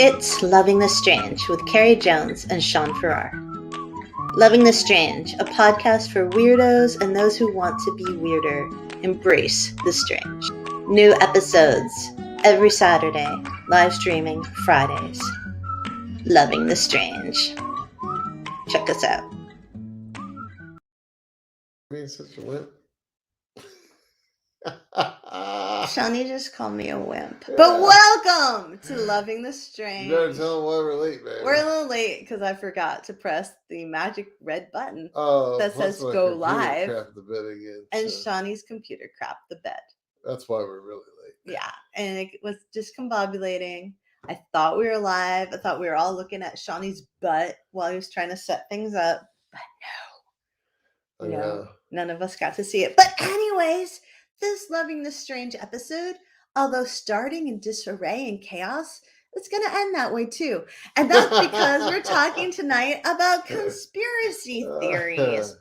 It's Loving the Strange with Carrie Jones and Sean Farrar. Loving the Strange, a podcast for weirdos and those who want to be weirder. Embrace the strange. New episodes every Saturday, live streaming Fridays. Loving the Strange. Check us out. Being such a wimp. Shawnee just called me a wimp. Yeah. But welcome to Loving the Strange. You better tell them why we're late, man. We're a little late because I forgot to press the magic red button that says go live. Crapped the bed again, and Shawnee's computer crapped the bed. That's why we're really late. Yeah, and it was discombobulating. I thought we were live. I thought we were all looking at Shawnee's butt while he was trying to set things up. But no, none of us got to see it. But anyways, this Loving the Strange episode, although starting in disarray and chaos, it's going to end that way too. And that's because we're talking tonight about conspiracy theories.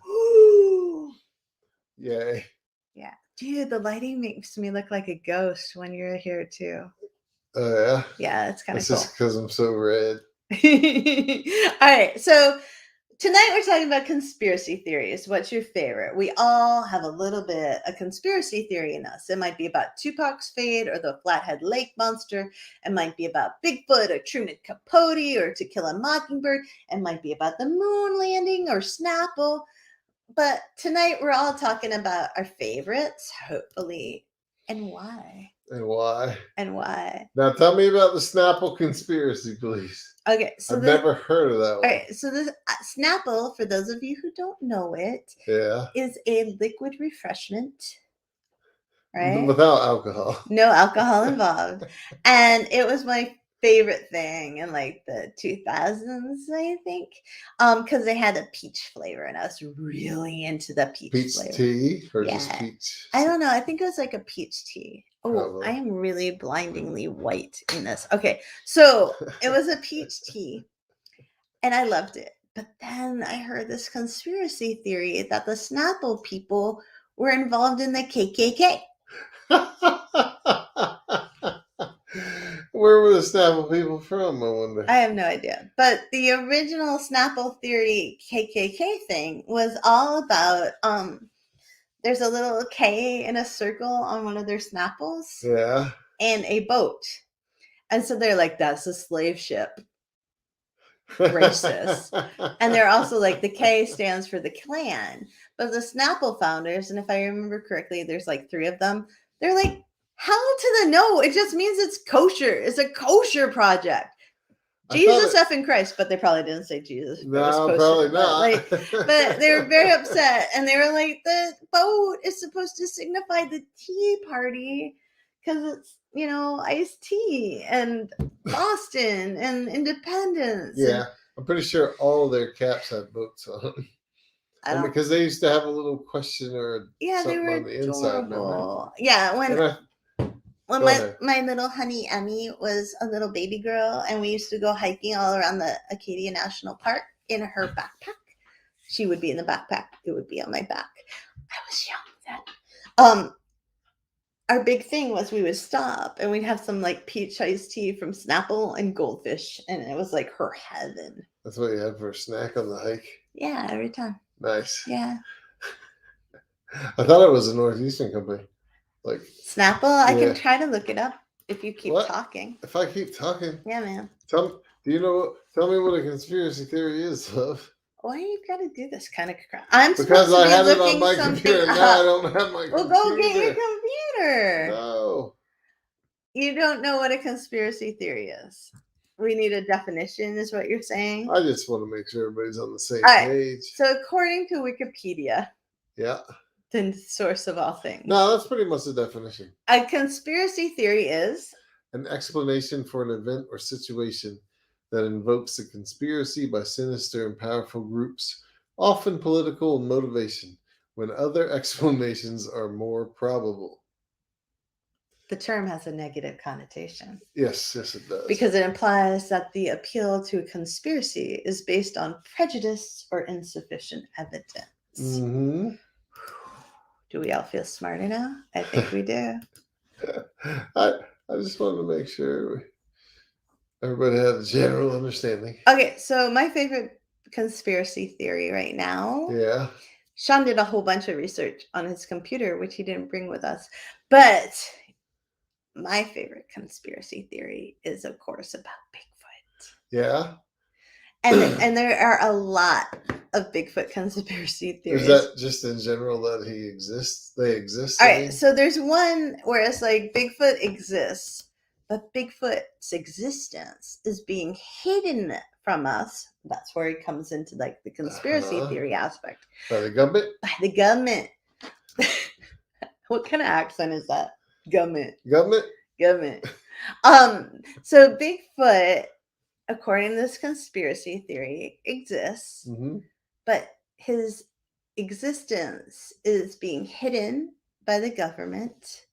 Yay. Yeah. Dude, the lighting makes me look like a ghost when you're here too. Oh, yeah? Yeah, it's kind of cool. It's just because I'm so red. All right, so tonight we're talking about conspiracy theories. What's your favorite? We all have a little bit of conspiracy theory in us. It might be about Tupac's fate or the Flathead Lake Monster. It might be about Bigfoot or Truman Capote or To Kill a Mockingbird. It might be about the moon landing or Snapple. But tonight we're all talking about our favorites, hopefully, and why. And why? Now tell me about the Snapple Conspiracy, please. Okay, so I've never heard of that one. All right, so the Snapple, for those of you who don't know it, is a liquid refreshment, right? Without alcohol. No alcohol involved. And it was my favorite thing in like the 2000s, I think, because they had a peach flavor, and I was really into the peach flavor. Tea or just peach? I don't know. I think it was like a peach tea. Oh, probably. I am really blindingly white in this. Okay, so it was a peach tea, and I loved it. But then I heard this conspiracy theory that the Snapple people were involved in the KKK. Where were the Snapple people from, I wonder? I have no idea. But the original Snapple theory KKK thing was all about there's a little K in a circle on one of their Snapples. Yeah. And a boat. And so they're like, that's a slave ship. Racist. And they're also like, the K stands for the Klan. But the Snapple founders, and if I remember correctly, there's like 3 of them, they're like, hell to the no. It just means it's kosher. It's a kosher project. Jesus effing Christ, but they probably didn't say Jesus. No, probably not. But they were very upset, and they were like, the boat is supposed to signify the tea party because it's, iced tea and Boston and independence. Yeah, I'm pretty sure all their caps had boats on. Because they used to have a little question or something on the inside. Remember? Yeah, when my little honey Emmy was a little baby girl, and we used to go hiking all around the Acadia National Park in her backpack. She would be in the backpack. It would be on my back. I was young then. Our big thing was we would stop and we'd have some like peach iced tea from Snapple and Goldfish, and it was like her heaven. That's what you had for a snack on the hike? Yeah, every time. Nice. Yeah. I thought it was a Northeastern company. Like Snapple? I can try to look it up if you keep talking. If I keep talking? Yeah, man. Tell me what a conspiracy theory is, love. Why you gotta do this kind of crap? Because I had it on my computer. Now I don't have my computer. Well, go get your computer. No. You don't know what a conspiracy theory is. We need a definition, is what you're saying? I just want to make sure everybody's on the same page. So according to Wikipedia. Yeah. The source of all things. No, that's pretty much the definition. A conspiracy theory is an explanation for an event or situation that invokes a conspiracy by sinister and powerful groups, often political in motivation, when other explanations are more probable. The term has a negative connotation. Yes, it does. Because it implies that the appeal to a conspiracy is based on prejudice or insufficient evidence. Mm-hmm. Do we all feel smarter now? I think we do. I just wanted to make sure Everybody had a general understanding. Okay, so my favorite conspiracy theory right now. Yeah. Sean did a whole bunch of research on his computer, which he didn't bring with us. But my favorite conspiracy theory is, of course, about Bigfoot. Yeah. And there are a lot of Bigfoot conspiracy theories. Is that just in general that he exists? They exist? All right, so there's one where it's like Bigfoot exists, but Bigfoot's existence is being hidden from us. That's where it comes into like the conspiracy theory aspect. By the government? By the government. What kind of accent is that? Government. Government? Government. So Bigfoot, according to this conspiracy theory, exists, but his existence is being hidden by the government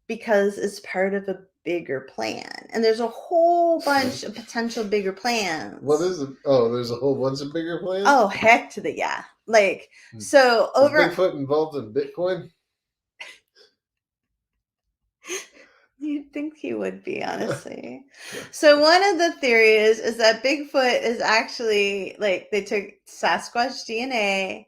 because it's part of a bigger plan. And there's a whole bunch of potential bigger plans. What is it? Oh, there's a whole bunch of bigger plans? Oh, heck to the yeah. Like, so over... Is Bigfoot involved in Bitcoin? You'd think he would be, honestly. So one of the theories is that Bigfoot is actually, like, they took Sasquatch DNA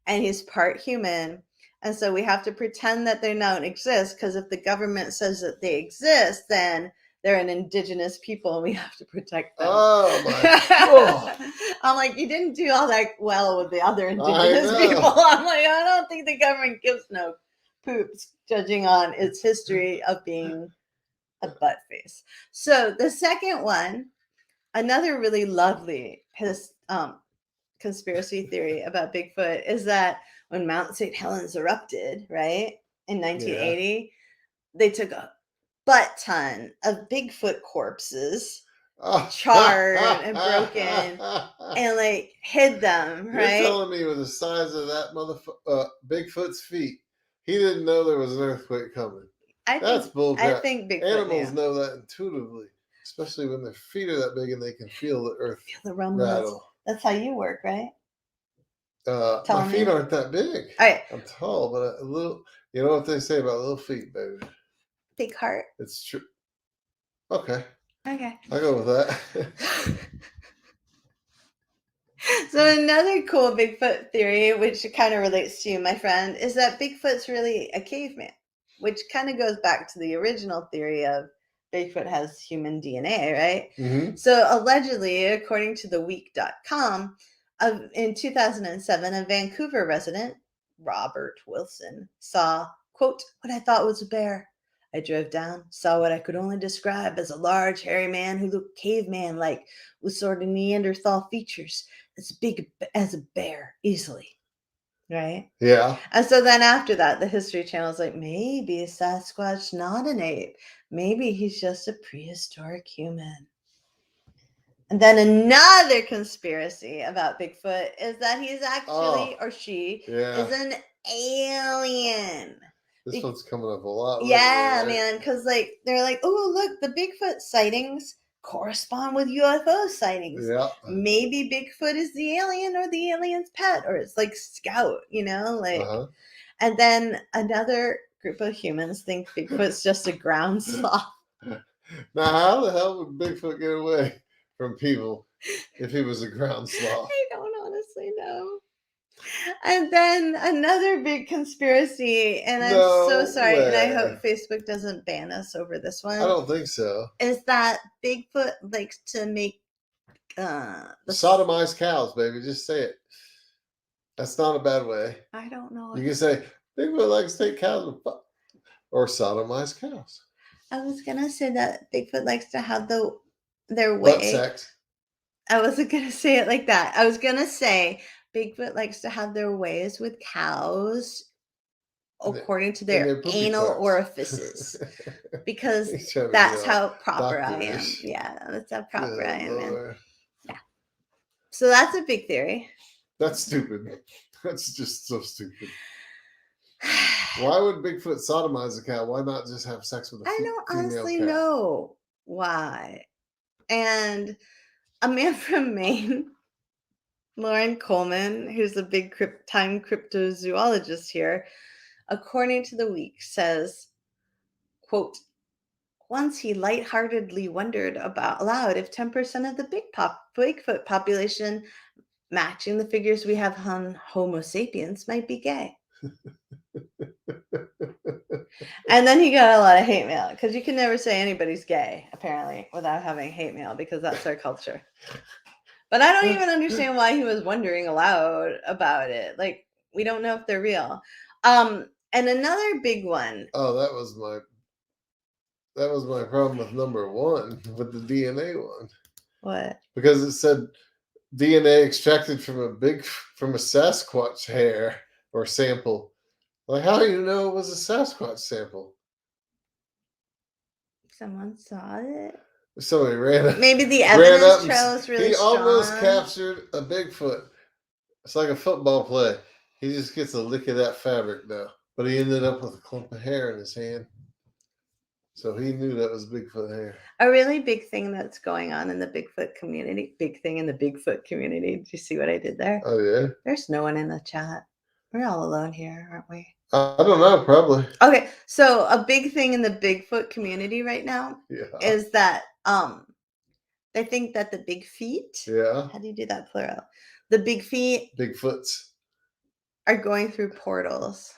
and he's part human. And so we have to pretend that they don't exist, because if the government says that they exist, then they're an indigenous people and we have to protect them. Oh, my God. I'm like, you didn't do all that well with the other indigenous people. I'm like, I don't think the government gives no poops, judging on its history of being a butt face. So the second one, another really lovely conspiracy theory about Bigfoot, is that when Mount St. Helens erupted, right, in 1980, they took a butt ton of Bigfoot corpses, charred and broken, and like hid them, right? You're telling me with the size of that Bigfoot's feet, he didn't know there was an earthquake coming. That's bullcrap. I think Bigfoot animals know that intuitively, especially when their feet are that big and they can feel the earth rattle. That's how you work, right? My feet aren't that big. All right. I'm tall, but a little. You know what they say about little feet, baby? Big heart. It's true. Okay. Okay. I'll go with that. So another cool Bigfoot theory, which kind of relates to you, my friend, is that Bigfoot's really a caveman, which kind of goes back to the original theory of Bigfoot has human DNA, right? Mm-hmm. So allegedly, according to theweek.com, in 2007, a Vancouver resident, Robert Wilson, saw, quote, what I thought was a bear. I drove down, saw what I could only describe as a large, hairy man who looked caveman-like, with sort of Neanderthal features, as big as a bear, easily. Right? Yeah. And so then after that, the History Channel is like, maybe Sasquatch not an ape. Maybe he's just a prehistoric human. And then another conspiracy about Bigfoot is that he's actually, or she, is an alien. This one's coming up a lot. Yeah, lately, right? Man, because like they're like, oh, look, the Bigfoot sightings correspond with UFO sightings. Yeah. Maybe Bigfoot is the alien or the alien's pet, or it's like Scout, you know, like. And then another group of humans think Bigfoot's just a ground sloth. Now, how the hell would Bigfoot get away from people if he was a ground sloth? I don't honestly know. And then another big conspiracy, and I'm so sorry, and I hope Facebook doesn't ban us over this one. I don't think so. Is that Bigfoot likes to make sodomized cows, baby. Just say it. That's not a bad way. I don't know. You can say Bigfoot likes to take cows or sodomize cows. I was gonna say that Bigfoot likes to have their way. Butt sex. I wasn't gonna say it like that. I was gonna say Bigfoot likes to have their ways with cows according to their anal orifices, because that's how proper I am. Yeah, that's how proper I am. Man. Yeah. So that's a big theory. That's stupid. That's just so stupid. Why would Bigfoot sodomize a cow? Why not just have sex with a female cow? I don't honestly know why. And a man from Maine, Lauren Coleman, who's a big time cryptozoologist here, according to the Week, says, quote, Once he lightheartedly wondered aloud if 10% of the Bigfoot population matching the figures we have on Homo sapiens might be gay. And then he got a lot of hate mail because you can never say anybody's gay, apparently, without having hate mail because that's our culture. But I don't even understand why he was wondering aloud about it. Like, we don't know if they're real. And another big one. Oh, that was my problem with number 1 with the DNA one. What? Because it said DNA extracted from a Sasquatch hair or sample. Like, how do you know it was a Sasquatch sample? Someone saw it. Somebody ran up. Maybe the ran evidence up trail is really He strong. almost captured a Bigfoot. It's like a football play. He just gets a lick of that fabric though. But he ended up with a clump of hair in his hand. So he knew that was Bigfoot hair. A really big thing that's going on in the Bigfoot community. Big thing in the Bigfoot community. Did you see what I did there? Oh, yeah? There's no one in the chat. We're all alone here, aren't we? I don't know, probably. Okay, so a big thing in the Bigfoot community right now is that they think that the big feet. Yeah. How do you do that plural? The big feet. Bigfoots. Are going through portals.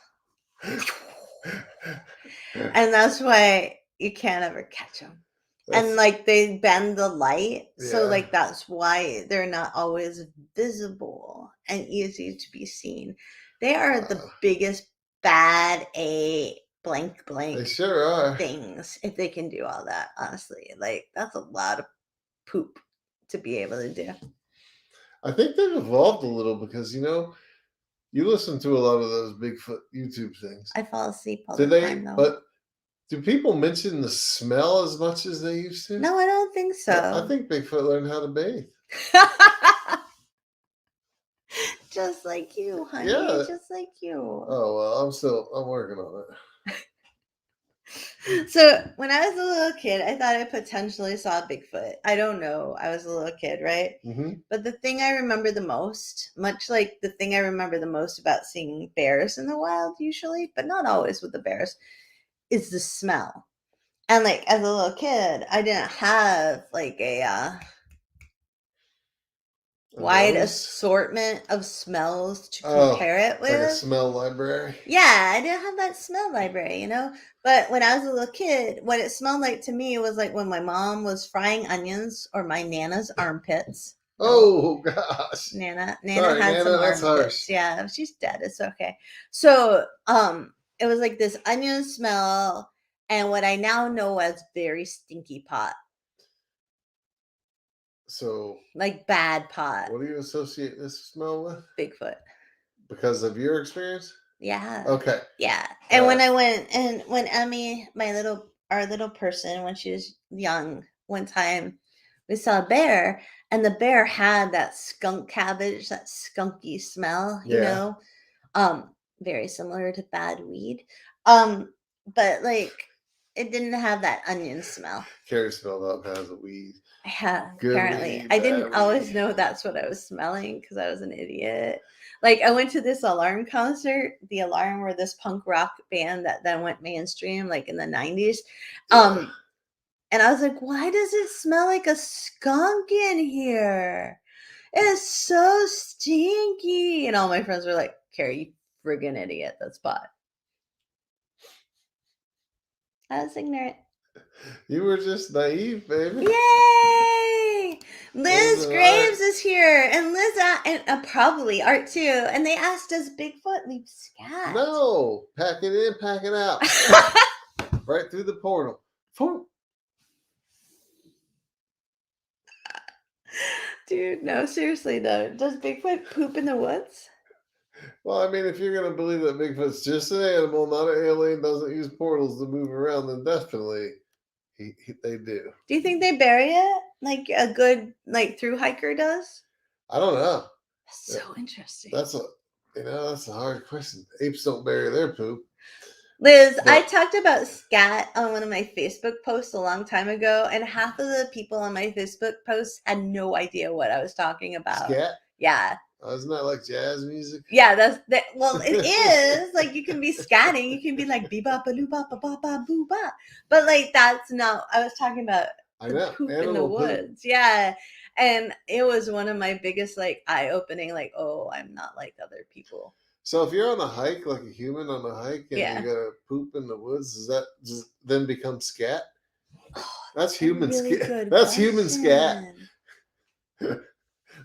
And that's why you can't ever catch them. And like they bend the light. Yeah. So like that's why they're not always visible and easy to be seen. They are the biggest bad blank. They sure are. Things if they can do all that, honestly. Like that's a lot of poop to be able to do. I think they've evolved a little because, you listen to a lot of those Bigfoot YouTube things. I fall asleep all the time, though. But do people mention the smell as much as they used to? No, I don't think so. I think Bigfoot learned how to bathe. Just like you, honey. Yeah. Just like you. Oh, well, I'm working on it. So when I was a little kid, I thought I potentially saw Bigfoot. I don't know. I was a little kid, right? Mm-hmm. But the thing I remember the most, much like the thing I remember the most about seeing bears in the wild usually, but not always with the bears, is the smell. And like as a little kid, I didn't have like a wide assortment of smells to compare it with. Like a smell library. Yeah, I didn't have that smell library, But when I was a little kid, what it smelled like to me was like when my mom was frying onions or my Nana's armpits. Oh gosh. Nana Sorry, had some armpits. Harsh. Yeah, she's dead. It's okay. So it was like this onion smell and what I now know as very stinky pot. So like bad pot. What do you associate this smell with? Bigfoot. Because of your experience? Yeah. Okay. Yeah. And when I went and when Emmy, our little person, when she was young, one time we saw a bear and the bear had that skunk cabbage, that skunky smell, very similar to bad weed. But like it didn't have that onion smell. Carrie smelled up has a weed. Yeah, apparently. Weed, I didn't always know that's what I was smelling because I was an idiot. Like I went to this Alarm concert. The Alarm were this punk rock band that then went mainstream, like in the 90s. And I was like, why does it smell like a skunk in here? It's so stinky. And all my friends were like, Carrie, you friggin' idiot. That's pot. I was ignorant. You were just naive, baby. Yay! Liz Graves is here, and Liz and probably Art too. And they asked, does Bigfoot leave scat? No, pack it in, pack it out, right through the portal. Dude, no, seriously though, does Bigfoot poop in the woods? Well, I mean, if you're going to believe that Bigfoot's just an animal, not an alien, doesn't use portals to move around, then definitely they do. Do you think they bury it like a good through hiker does? I don't know. That's so interesting. That's a hard question. Apes don't bury their poop. Liz, I talked about scat on one of my Facebook posts a long time ago, and half of the people on my Facebook posts had no idea what I was talking about. Scat? Yeah. Isn't that like jazz music? Yeah, that's that. Well, it is like you can be scatting, you can be like bebop, baloo, bop, ba, ba, ba, boo, ba. But like that's not. I was talking about I the know. poop in the Animal poop. woods. Yeah, and it was one of my biggest like eye opening. Like, oh, I'm not like other people. So if you're on a hike, like a human on a hike, and Yeah. you gotta poop in the woods, does that just then become scat? Oh, That's a human really scat. good That's human scat. question.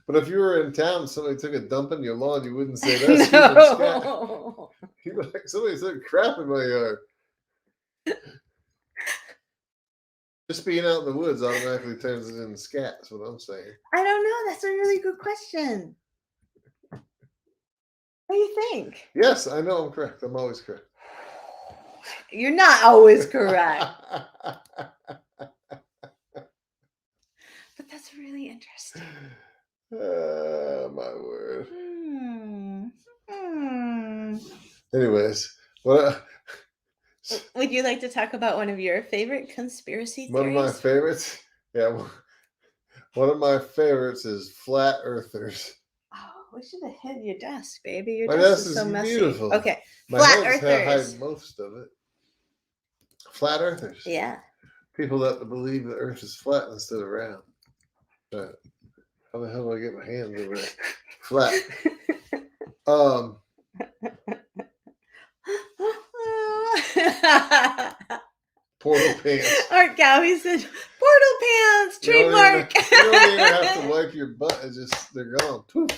But if you were in town, somebody took a dump in your lawn, you wouldn't say that's human scat. No. You'd be like, somebody took crap in my yard. Just being out in the woods automatically turns it into scat. That's what I'm saying. I don't know. That's a really good question. What do you think? Yes, I know I'm correct. I'm always correct. You're not always correct, but that's really interesting. My word. Hmm. Anyways, what? Would you like to talk about one of your favorite conspiracy One of theories? my favorites. Yeah, one of my favorites is flat earthers. Oh, we should have hid your desk, baby. Your My desk desk is so is messy. beautiful. Okay, My flat hands earthers. hide most of it. Flat earthers. Yeah. People that believe the earth is flat instead of round. But how the hell do I get my hands over there? Flat. Portal pants. Art Gowie said, "Portal pants, trademark." You don't even have to wipe your butt. It's just, they're gone. Poof.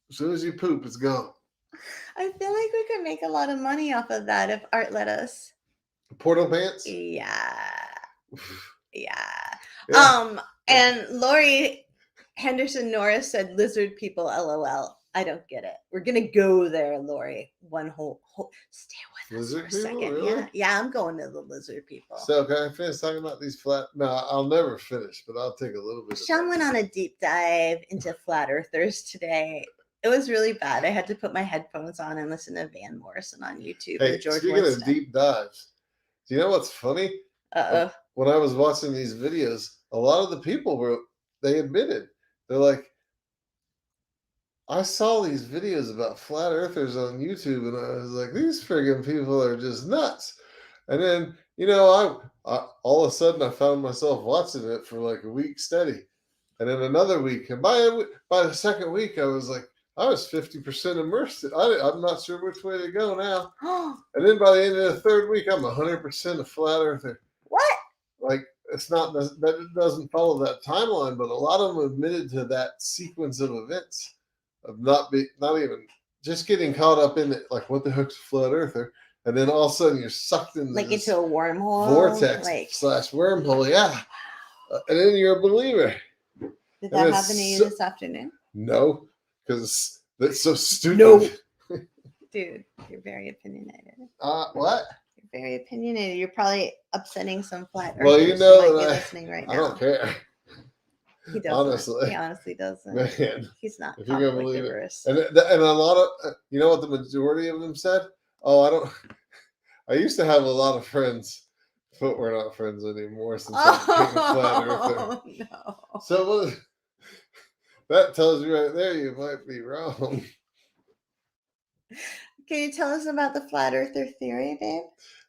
As soon as you poop, it's gone. I feel like we could make a lot of money off of that if Art let us. Portal pants? Yeah. Yeah. Yeah. And Lori Henderson Norris said lizard people, LOL. I don't get it. We're gonna go there, Lori. One whole stay with us Lizard for a people? second. Really? Yeah, I'm going to the lizard people. So can I finish talking about these flat? No, I'll never finish, but I'll take a little bit. Sean went on a deep dive into flat earthers today. It was really bad. I had to put my headphones on and listen to Van Morrison on YouTube Hey, and George speaking Winston. of deep dives, do you know what's funny? When I was watching these videos, a lot of the people they admitted, they're like, I saw these videos about flat earthers on YouTube, and I was like, these friggin' people are just nuts. And then, I all of a sudden I found myself watching it for like a week steady, and then another week, and by the second week, I was 50% immersed. I'm not sure which way to go now. And then by the end of the third week, I'm 100% a flat earther. What? Like, it's not that it doesn't follow that timeline, but a lot of them admitted to that sequence of events of not even just getting caught up in it. Like, what the heck's a flat earther? And then all of a sudden you're sucked into into a wormhole, vortex / wormhole, yeah. And then you're a believer. Did that happen to you this afternoon? No, because that's so stupid. No. Dude, you're very opinionated. What? You're very opinionated. You're probably upsetting some flat earthers. Well, you know that listening right now. I don't care. He doesn't. He honestly doesn't. Man, he's not if you're gonna believe diverse. it. And a lot of you know what the majority of them said? Oh, I used to have a lot of friends, but we're not friends anymore since I became a flat earther. No. So that tells you right there you might be wrong. Can you tell us about the flat earther theory, babe?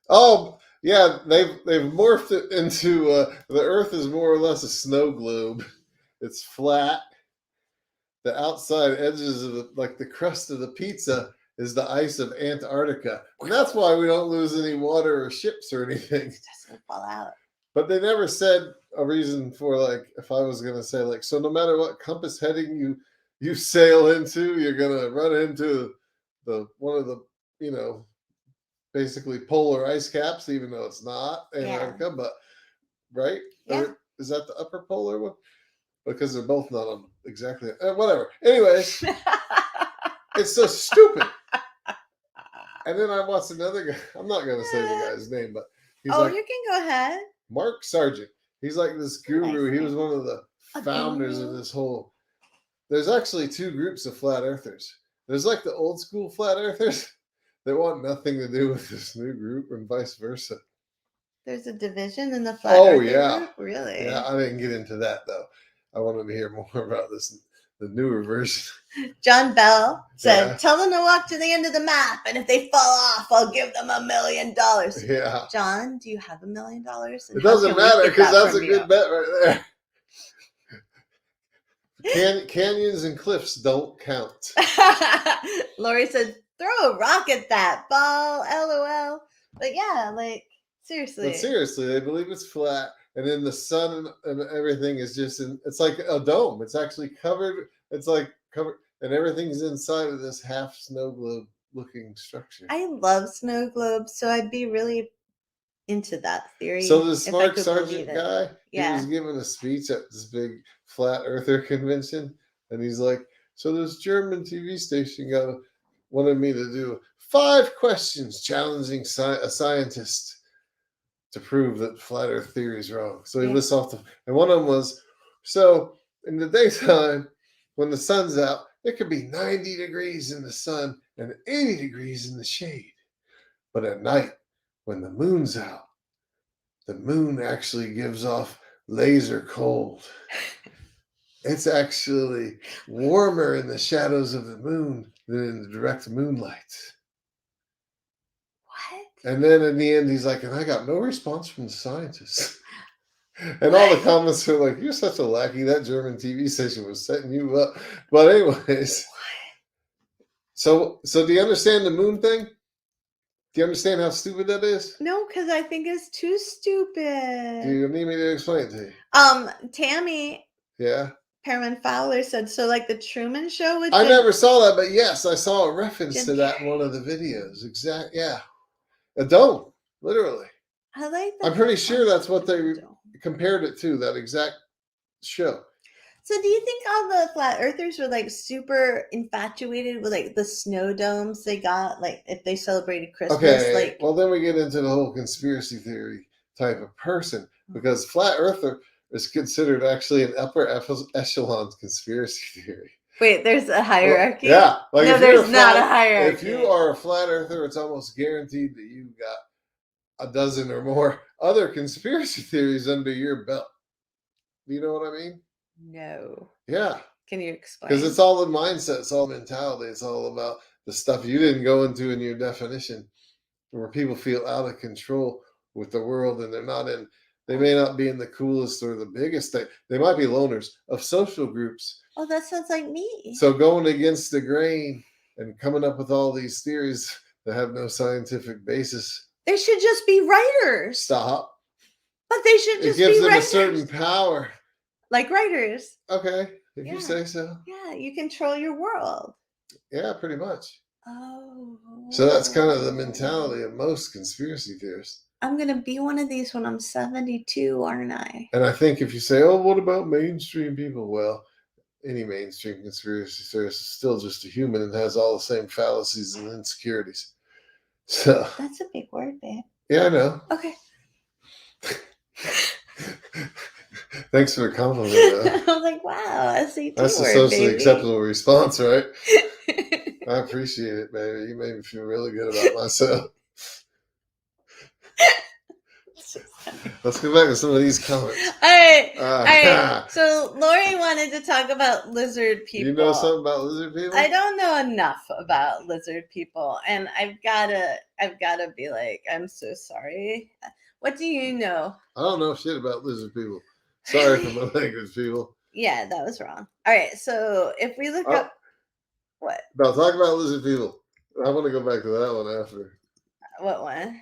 Oh, yeah, they've morphed it into the Earth is more or less a snow globe. It's flat. The outside edges of the crust of the pizza is the ice of Antarctica. And that's why we don't lose any water or ships or anything. It doesn't fall out. But they never said a reason for, if I was going to say, so no matter what compass heading you sail into, you're going to run into one of the, basically polar ice caps, even though it's not Antarctica, but right? Yeah. Or is that the upper polar one? Because they're both not on exactly whatever. Anyways, it's so stupid. And then I watched another guy. I'm not going to say the guy's name, but he's you can go ahead. Mark Sargent. He's like this guru. He was one of the founders of this whole. There's actually two groups of flat earthers. There's like the old school flat earthers that want nothing to do with this new group, and vice versa. There's a division in the flat earther group? Really? Yeah, I didn't get into that though. I wanted to hear more about this the newer version. John Bell said, Yeah. "Tell them to walk to the end of the map, and if they fall off, I'll give them $1 million." Yeah. John, do you have $1 million? And It doesn't matter because that's a good bet right there. Canyons and cliffs don't count. Lori said, "Throw a rock at that ball, LOL." But yeah, like seriously. But seriously, they believe it's flat, and then the sun and everything is just it's like a dome. It's actually covered. It's like covered, and everything's inside of this half snow globe looking structure. I love snow globes, so I'd be really into that theory. So the smart sergeant guy, he was giving a speech at this big flat earther convention, and he's like, "So this German TV station wanted me to do 5 questions challenging a scientist to prove that flat Earth theory is wrong." So he lists off and one of them was, so in the daytime when the sun's out, it could be 90 degrees in the sun and 80 degrees in the shade, but at night when the moon's out, the moon actually gives off laser cold. It's actually warmer in the shadows of the moon than in the direct moonlight. What? And then in the end, he's like, and I got no response from the scientists. And all the comments are like, "You're such a lackey. That German TV station was setting you up." But anyways, so do you understand the moon thing? Do you understand how stupid that is? No, because I think it's too stupid. Do you need me to explain it to you? Tammy. Yeah. Perman Fowler said, so like the Truman Show with I never saw that, but yes, I saw a reference to that in one of the videos. Exactly. Yeah. A dome, literally. I like that. I'm pretty sure that's what they compared it to, that exact show. So do you think all the flat earthers were like super infatuated with like the snow domes they got, like if they celebrated Christmas? Okay, like well then we get into the whole conspiracy theory type of person, because flat earther is considered actually an upper echelon conspiracy theory. Wait, there's a hierarchy? Well, yeah. Like no, there's not a hierarchy. If you are a flat earther, it's almost guaranteed that you've got a dozen or more other conspiracy theories under your belt. Do you know what I mean? No. Yeah. Can you explain? Because it's all the mindset, it's all mentality, it's all about the stuff you didn't go into in your definition, where people feel out of control with the world, and they may not be in the coolest or the biggest thing. They might be loners of social groups. Oh, that sounds like me. So going against the grain and coming up with all these theories that have no scientific basis. They should just be writers. Stop. But they should just be writers. It gives them writers. A certain power. Like writers. Okay, if you say so. Yeah, you control your world. Yeah, pretty much. Oh. So that's kind of the mentality of most conspiracy theorists. I'm going to be one of these when I'm 72, aren't I? And I think if you say, oh, what about mainstream people? Well, any mainstream conspiracy theorist is still just a human and has all the same fallacies and insecurities. So that's a big word, babe. Yeah, I know. Okay. Thanks for the compliment. I was like, wow, SAT that's word, a socially baby. acceptable response, right? I appreciate it, baby. You made me feel really good about myself. Let's go back to some of these comments. All right. So Lori wanted to talk about lizard people. You know something about lizard people? I don't know enough about lizard people, and I've gotta be like, I'm so sorry. What do you know? I don't know shit about lizard people. Sorry for my language, people. Yeah, that was wrong. All right, so if we look up what? No, talk about lizard people. I want to go back to that one after. What one?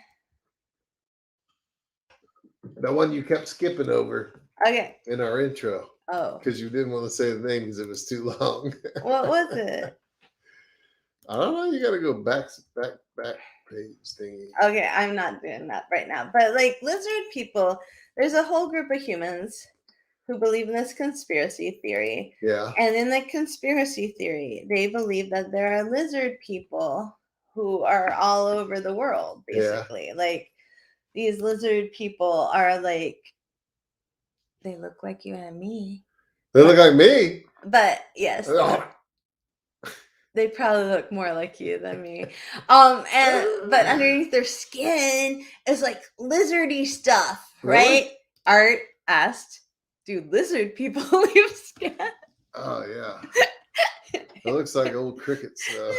The one you kept skipping over. Okay. In our intro. Oh. Because you didn't want to say the name because it was too long. What was it? I don't know. You got to go back page thingy. Okay, I'm not doing that right now. But like lizard people, there's a whole group of humans who believe in this conspiracy theory. Yeah. And in the conspiracy theory, they believe that there are lizard people who are all over the world, basically. Yeah. Like these lizard people are like, they look like you and me. They look like me? But yes. They probably look more like you than me. But underneath their skin is like lizardy stuff, right? Really? Art asked, do lizard people leave skin? Oh yeah. It looks like old crickets. So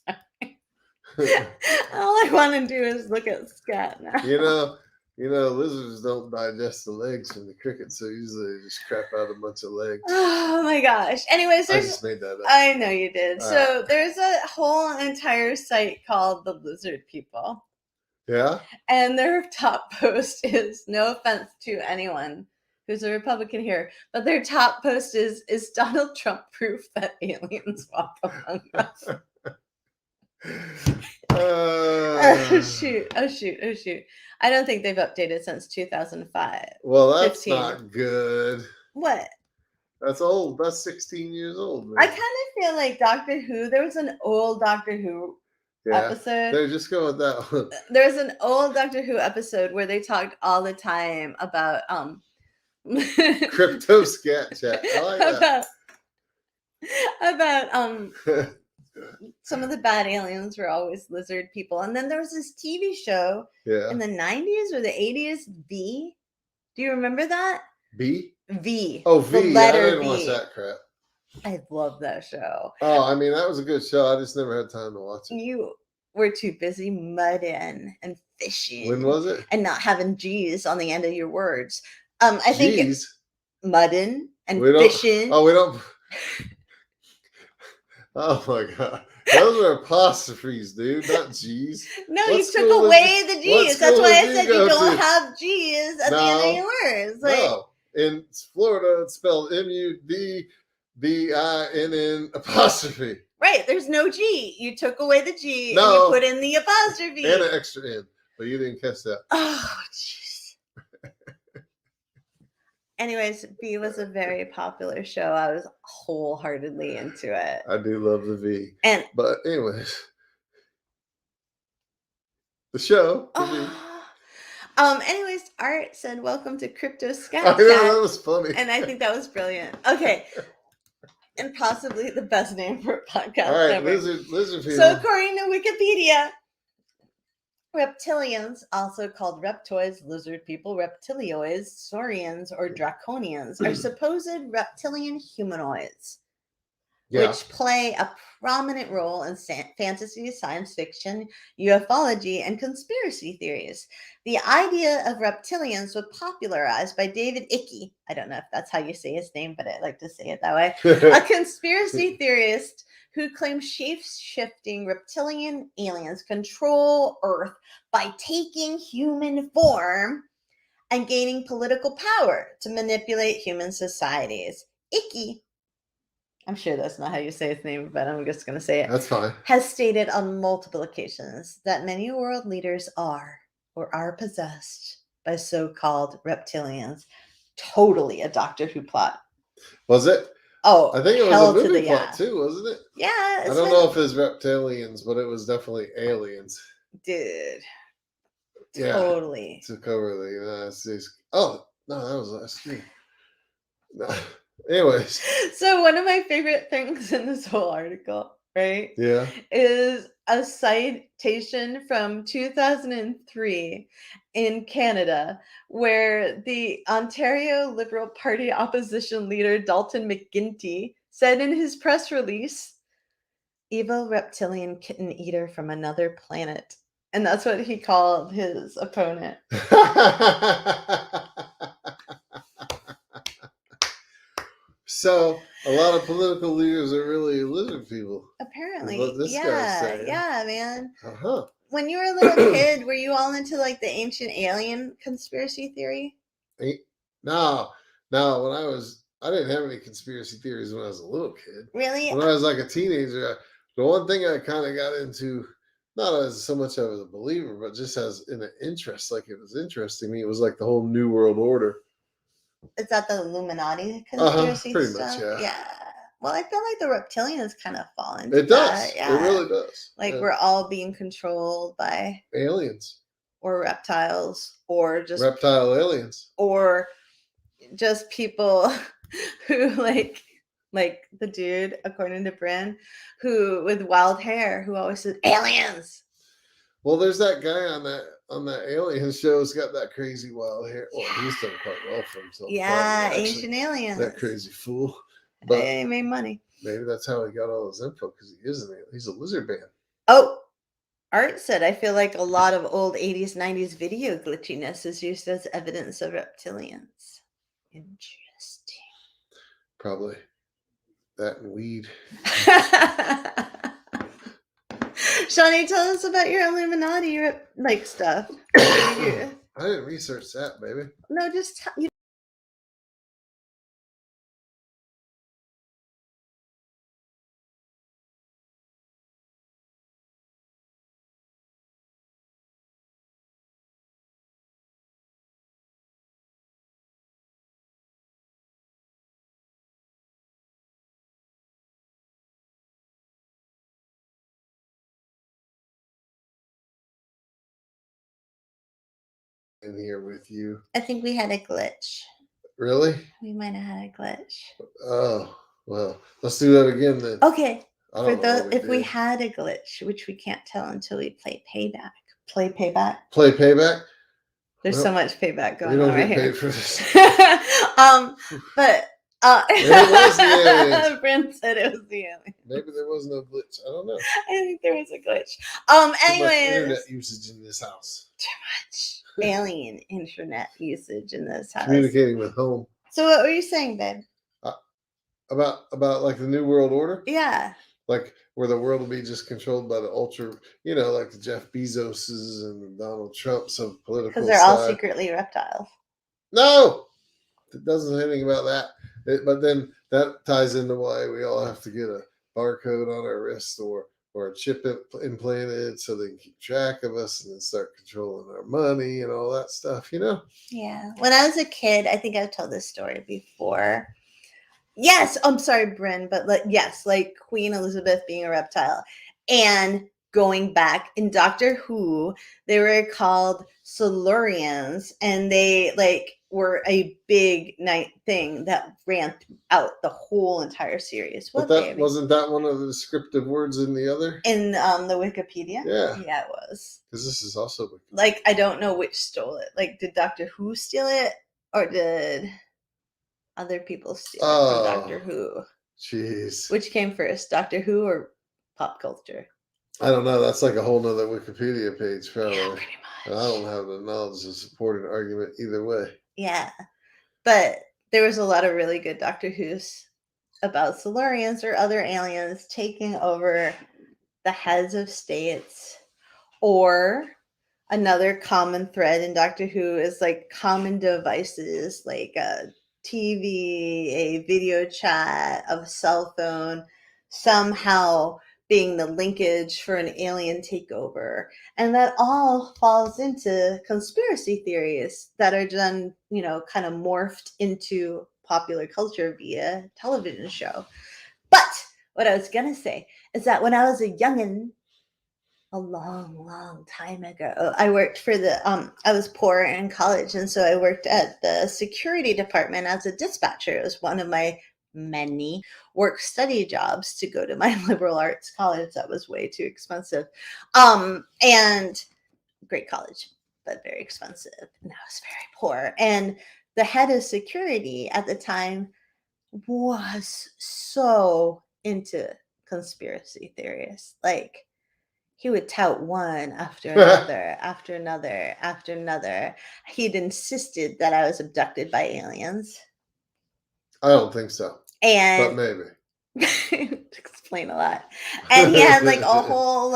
sorry. All I want to do is look at scat now. Lizards don't digest the legs from the crickets, so usually they just crap out a bunch of legs. Oh my gosh. Anyways, I just made that up. I know you did. All So right. there's a whole entire site called the Lizard People. Yeah? And their top post is, no offense to anyone who's a Republican here, but their top post is Donald Trump proof that aliens walk among us? Oh shoot. I don't think they've updated since 2005. Well, that's 15. not good. What? That's old. That's 16 years old, man. I kind of feel like Doctor Who. There was an old Doctor Who episode. They're just going with that one. There's an old Doctor Who episode where they talked all the time about Crypto scat chat. I like that. about some of the bad aliens were always lizard people. And then there was this TV show in the 90s or the 80s, V. Do you remember that? V? V. Oh, V. The letter I didn't V. watch that crap. I love that show. Oh, I mean, that was a good show. I just never had time to watch it. You were too busy mudding and fishing. When was it? And not having G's on the end of your words. I think G's? Mudding and fishing. Oh, we don't. Oh my God. Those are apostrophes, dude, not G's. No, you took away the G's. That's why I said you don't have G's at the end of your words. No. In Florida, it's spelled MUDDINN apostrophe. Right. There's no G. You took away the G and you put in the apostrophe. And an extra N, but you didn't catch that. Oh, jeez. Anyways, V was a very popular show. I was wholeheartedly into it. I do love the V. But anyways, the show. Anyways, Art said, "Welcome to Crypto Scat." I know, that was funny, and I think that was brilliant. Okay, and possibly the best name for a podcast. All right, ever. lizard people. So according to Wikipedia, reptilians, also called reptoids, lizard people, reptilioids, saurians, or draconians, are supposed reptilian humanoids, which play a prominent role in fantasy, science fiction, ufology, and conspiracy theories. The idea of reptilians was popularized by David Icke. I don't know if that's how you say his name, but I like to say it that way. A conspiracy theorist who claims shape-shifting reptilian aliens control Earth by taking human form and gaining political power to manipulate human societies. Icke, I'm sure that's not how you say his name, but I'm just going to say it. That's fine. Has stated on multiple occasions that many world leaders are or are possessed by so-called reptilians. Totally a Doctor Who plot. Was it? Oh, I think it was a movie plot too, wasn't it? Yeah. I don't know if it's reptilians, but it was definitely aliens. Dude. Yeah. Totally. Took over the United States. Oh, no, that was last year. No. Anyways. So one of my favorite things in this whole article, right? Yeah. Is a citation from 2003 in Canada where the Ontario Liberal Party opposition leader Dalton McGuinty said in his press release, "Evil reptilian kitten eater from another planet." And that's what he called his opponent. So a lot of political leaders are really lizard people. Apparently. What this guy's saying. Yeah, man. Uh-huh. When you were a little kid, were you all into like the ancient alien conspiracy theory? No. I didn't have any conspiracy theories when I was a little kid. Really? When I was like a teenager, the one thing I kind of got into, not as so much as a believer, but just as in an interest, like it was interesting me. It was like the whole New World Order. Is that the Illuminati conspiracy pretty stuff? much, Yeah. Well, I feel like the reptilians kind of fall into it does. that. Yeah. It really does. Like we're all being controlled by aliens or reptiles or just reptile aliens or just people who like the dude, according to Bryn, who with wild hair, who always says aliens. Well, there's that guy on that alien show's got that crazy wild hair. Well, he's done quite well for himself. Yeah, probably, Ancient Aliens. that crazy fool. But They made money. maybe that's how he got all his info, because he is an alien. He's a lizard man. Oh, Art said, I feel like a lot of old 80s, 90s video glitchiness is used as evidence of reptilians. Interesting. Probably that and weed. Shawnee, tell us about your Illuminati like stuff. I didn't research that, baby. No, just you. In here with you. I think we had a glitch. Really? We might have had a glitch. Oh, well, let's do that again then. Okay. For those, if we had a glitch, which we can't tell until we play payback. Play payback. Play payback. There's so much payback going on right here. We don't get paid for this. But it was the aliens. Brent said it was the alien. Maybe there was no glitch. I don't know. I think there was a glitch. Too much Anyways, internet usage in this house. Too much alien internet usage in this house. Communicating with home. So what were you saying, babe? About like the New World Order? Yeah. Like where the world will be just controlled by the ultra, like the Jeff Bezoses and the Donald Trumps of political. Because they're all secretly reptiles. No, it doesn't say anything about that. But then that ties into why we all have to get a barcode on our wrist or a chip implanted so they can keep track of us and then start controlling our money and all that stuff, Yeah. When I was a kid, I think I've told this story before. Yes, I'm sorry, Bryn, but yes, like Queen Elizabeth being a reptile. And going back in Doctor Who, they were called Silurians, and they were a big night thing that ran out the whole entire series. But wasn't that one of the descriptive words in the other? In the Wikipedia? Yeah, it was. Because this is also Wikipedia. Like, I don't know which stole it. Like, did Doctor Who steal it, or did other people steal it from Doctor Who? Jeez. Which came first, Doctor Who or pop culture? I don't know. That's like a whole nother Wikipedia page, probably. Yeah, pretty much. And I don't have the knowledge to support an argument either way. Yeah. But there was a lot of really good Doctor Who's about Silurians or other aliens taking over the heads of states. Or another common thread in Doctor Who is like common devices like a TV, a video chat, a cell phone, somehow being the linkage for an alien takeover. And that all falls into conspiracy theories that are done, kind of morphed into popular culture via television show. But what I was going to say is that when I was a youngin', a long time ago, I worked for I was poor in college, and so I worked at the security department as a dispatcher. It was one of my many work-study jobs to go to my liberal arts college. That was way too expensive. And great college, but very expensive. And I was very poor. And the head of security at the time was so into conspiracy theories. Like, he would tout one after another, after another, after another. He'd insisted that I was abducted by aliens. I don't think so. But maybe. Explain a lot. And he had like a whole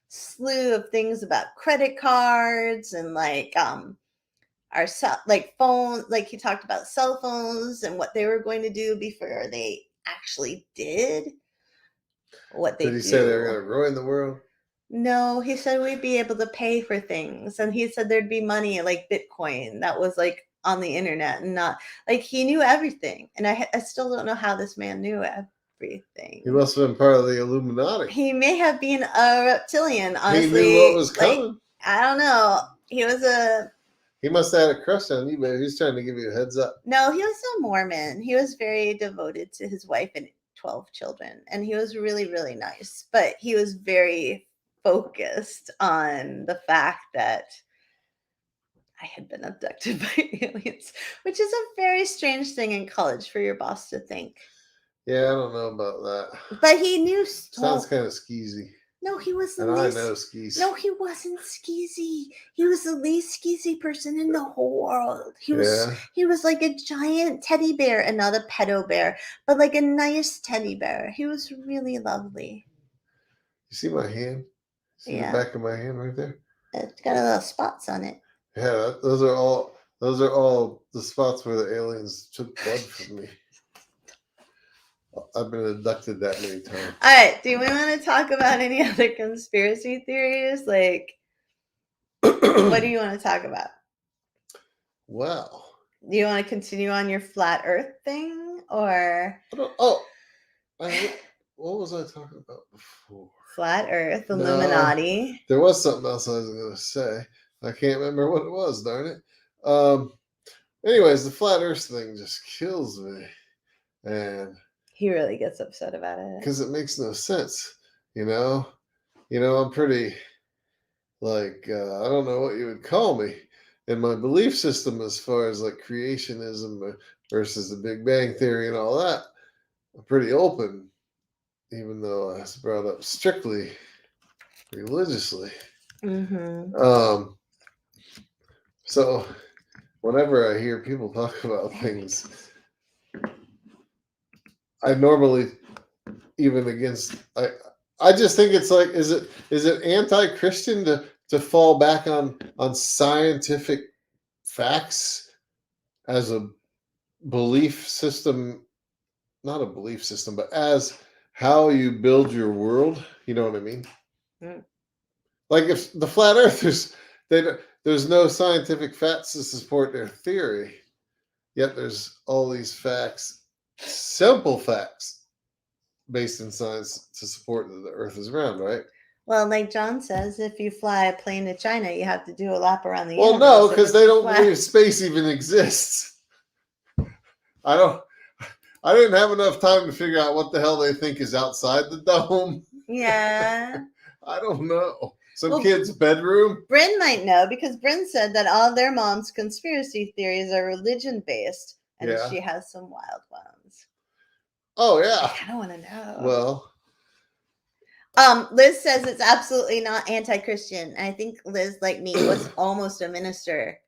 slew of things about credit cards and our phone. Like, he talked about cell phones and what they were going to do before they actually did what they did. Did he say they were going to ruin the world? No, he said we'd be able to pay for things. And he said there'd be money like Bitcoin that was like on the internet and not like he knew everything. And I still don't know how this man knew everything. He must have been part of the Illuminati. He may have been a reptilian, honestly. He knew what was coming. I don't know. He must have had a crush on you, baby. He's trying to give you a heads up. No, he was a Mormon. He was very devoted to his wife and 12 children. And he was really, really nice. But he was very focused on the fact that I had been abducted by aliens, which is a very strange thing in college for your boss to think. Yeah, I don't know about that. But he knew. Sounds kind of skeezy. No, he was the And least. I know skis. No, he wasn't skeezy. He was the least skeezy person in the whole world. He was like a giant teddy bear, and not a pedo bear, but like a nice teddy bear. He was really lovely. You see my hand? See the back of my hand right there? It's got a little spots on it. Yeah, those are all the spots where the aliens took blood from me. I've been abducted that many times. All right. Do we want to talk about any other conspiracy theories? Like, what do you want to talk about? Well, do you want to continue on your flat Earth thing, or? What was I talking about before? Flat Earth, Illuminati. No, there was something else I was going to say. I can't remember what it was. Darn it. Anyways, the flat Earth thing just kills me, and he really gets upset about it because it makes no sense. I'm pretty like I don't know what you would call me in my belief system as far as like creationism versus the Big Bang Theory and all that. I'm pretty open, even though I was brought up strictly religiously. Mm-hmm. So whenever I hear people talk about things, I normally, even against, I just think it's like, is it anti-Christian to fall back on scientific facts as a belief system, not a belief system, but as how you build your world? You know what I mean? Mm. Like if the flat earthers, there's no scientific facts to support their theory, yet there's all these facts, simple facts based in science to support that the earth is round, right? Well, like John says, if you fly a plane to China, you have to do a lap around the universe. Well, no, because they don't believe space even exists. I didn't have enough time to figure out what the hell they think is outside the dome. Yeah. I don't know. Some kid's bedroom? Bryn might know, because Bryn said that all their mom's conspiracy theories are religion-based, and she has some wild ones. Oh, yeah. I kind of want to know. Well. Liz says it's absolutely not anti-Christian. I think Liz, like me, was almost a minister.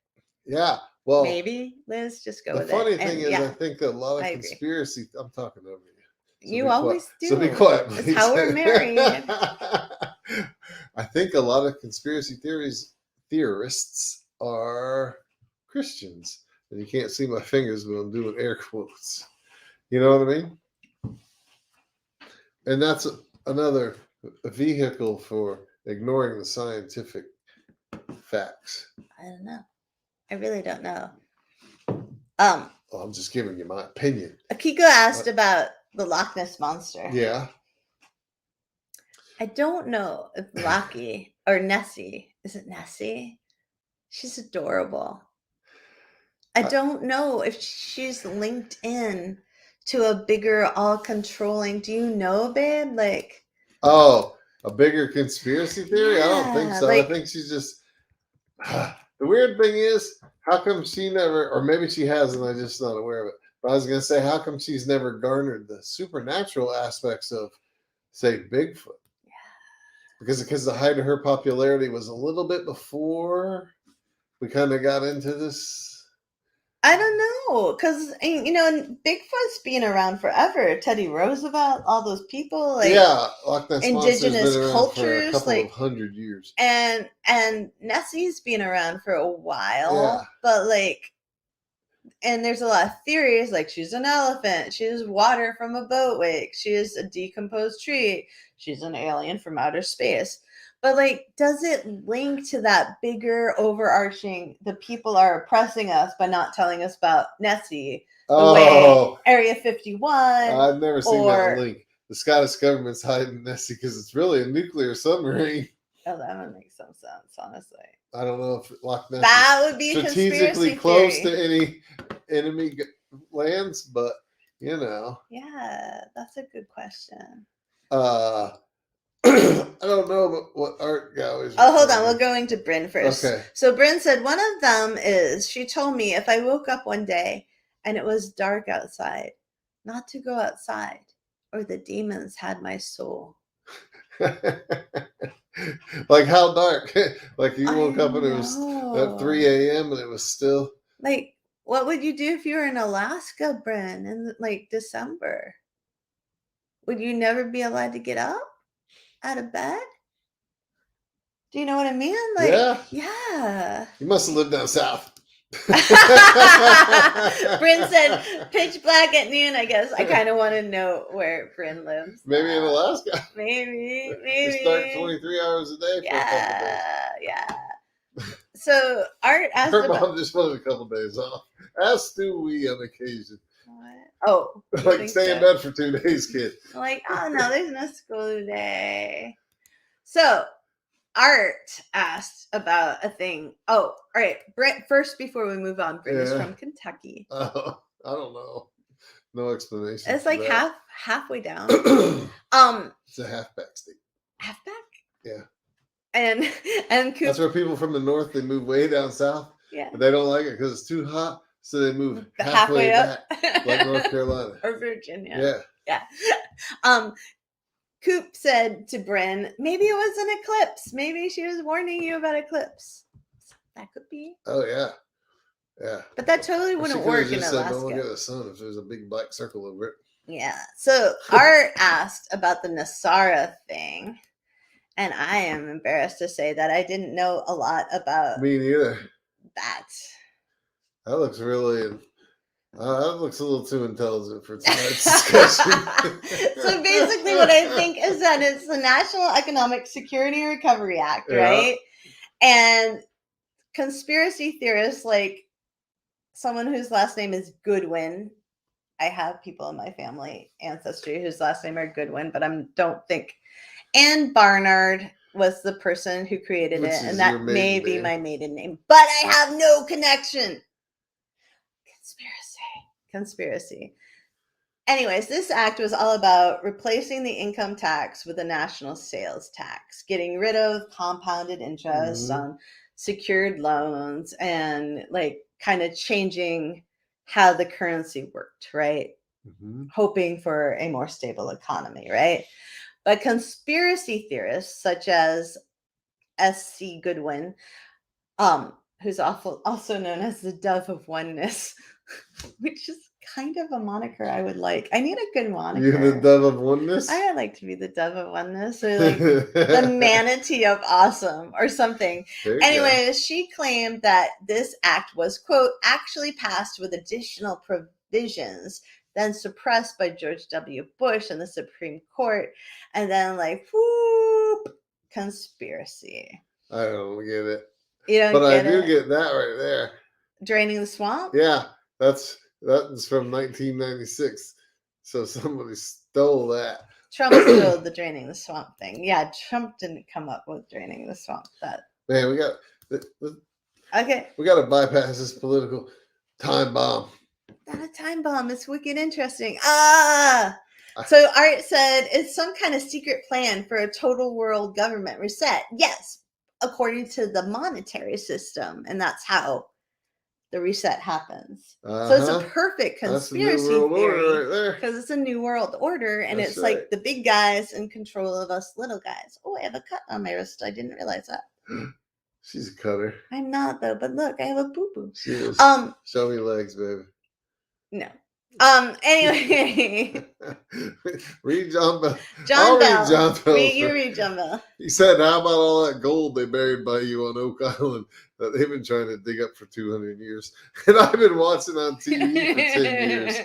Yeah. Well, maybe, Liz, just go with it. The funny thing is, I think a lot of conspiracy... I'm talking over you. So you always do. So be quiet, please. It's how we're married. I think a lot of conspiracy theorists are Christians. And you can't see my fingers, but I'm doing air quotes. You know what I mean? And that's another vehicle for ignoring the scientific facts. I don't know. I really don't know. Well, I'm just giving you my opinion. Akiko asked about the Loch Ness Monster. Yeah. I don't know if Lockie or Nessie. Is it Nessie? She's adorable. I don't know if she's linked in to a bigger, all-controlling. Do you know, babe? Like, oh, a bigger conspiracy theory? Yeah, I don't think so. I think she's just. The weird thing is, how come she never, or maybe she has, and I'm just not aware of it. But I was going to say, how come she's never garnered the supernatural aspects of, say, Bigfoot? Yeah. Because the height of her popularity was a little bit before we kind of got into this. I don't know, because Bigfoot's been around forever. Teddy Roosevelt, all those people, like Loch Ness indigenous cultures, for a couple of 100 years, and Nessie's been around for a while, but and there's a lot of theories, like she's an elephant, she's water from a boat wake, she's a decomposed tree, she's an alien from outer space. But does it link to that bigger overarching, the people are oppressing us by not telling us about Nessie, the way Area 51? I've never seen that link. The Scottish government's hiding Nessie because it's really a nuclear submarine. Oh, that would make some sense, honestly. I don't know if Loch Ness would be strategically close to any enemy lands, but Yeah, that's a good question. I don't know what art galleries. Oh, hold on. We'll go into Bryn first. Okay. So Bryn said one of them is, she told me if I woke up one day and it was dark outside, not to go outside, or the demons had my soul. Like how dark? Like you I woke up and it was at 3 know. a.m. and it was still. Like, what would you do if you were in Alaska, Bryn, in like December? Would you never be allowed to get up out of bed? Do you know what I mean? Like, yeah. You must have lived down south. Bryn said pitch black at noon, I guess. I kind of want to know where Bryn lives. Maybe in Alaska. Maybe. We start 23 hours a day for a couple days. Yeah. So Art asked Her about... mom just wanted a couple days off. As do we on occasion. What? Oh. Like stay in bed for 2 days, kid. Like, oh no, there's no school today. So Art asked about a thing. Oh, all right. Brent, first, before we move on, Brent is from Kentucky. I don't know. No explanation. It's like halfway down. It's a halfback state. Halfback? Yeah. And Coop, that's where people from the north, they move way down south. Yeah. But they don't like it because it's too hot, so they move halfway up, back, like North Carolina or Virginia. Yeah. Coop said to Bryn, maybe it was an eclipse. Maybe she was warning you about eclipse. That could be. Oh yeah. But that totally wouldn't work in Alaska. Don't look at the sun if there's a big black circle over it. Yeah. So Art asked about the Nasara thing, and I am embarrassed to say that I didn't know a lot about. Me neither. That looks really. That looks a little too intelligent for tonight's discussion. So basically what I think is that it's the National Economic Security and Recovery Act, right? And conspiracy theorists, like someone whose last name is Goodwin. I have people in my family ancestry whose last name are Goodwin, but I don't think. And Barnard was the person who created it, and that may be my maiden name. But I have no connection. Conspiracy. Anyways, this act was all about replacing the income tax with a national sales tax, getting rid of compounded interest on secured loans, and like kind of changing how the currency worked, right? Hoping for a more stable economy, right? But conspiracy theorists such as S.C. Goodwin, who's also known as the Dove of Oneness, which is kind of a moniker I would like. I need a good moniker. You're the Dove of Oneness? I would like to be the Dove of Oneness, or like the Manatee of Awesome or something. Anyways, she claimed that this act was, quote, actually passed with additional provisions, then suppressed by George W. Bush and the Supreme Court, and then like, whoop, conspiracy. I don't get it. You don't but get I do it? Get that right there. Draining the swamp? Yeah, that's from 1996. So somebody stole that. Trump stole the draining the swamp thing. Yeah, Trump didn't come up with draining the swamp. Man, we got okay. We got to bypass this political time bomb. Not a time bomb. It's wicked interesting. So Art said it's some kind of secret plan for a total world government reset. Yes, according to the monetary system, and that's how the reset happens. So it's a perfect conspiracy theory because it's a new world order, and it's like the big guys in control of us little guys. Oh, I have a cut on my wrist. I didn't realize that. She's a cutter. I'm not though, but look, I have a boo-boo. She is. Show me legs, baby. No. Anyway. Read John Bell. John Bell. Read John Bell. You read John Bell. He said, how about all that gold they buried by you on Oak Island that they've been trying to dig up for 200 years? And I've been watching on TV for 10 years.